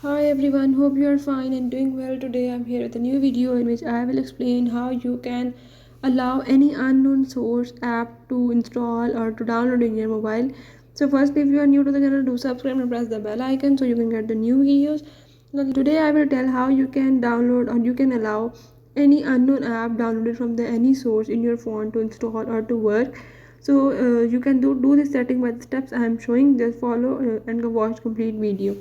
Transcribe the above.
Hi everyone, hope you are fine and doing well. Today I'm here with a new video in which I will explain how you can allow any unknown source app to install or to download in your mobile. So firstly, if you are new to the channel, do subscribe and press the bell icon so you can get the new videos. Now today I will tell how you can download or you can allow any unknown app downloaded from the any source in your phone to install or to work. So you can do this setting by the steps I am showing. Just follow and go watch complete video.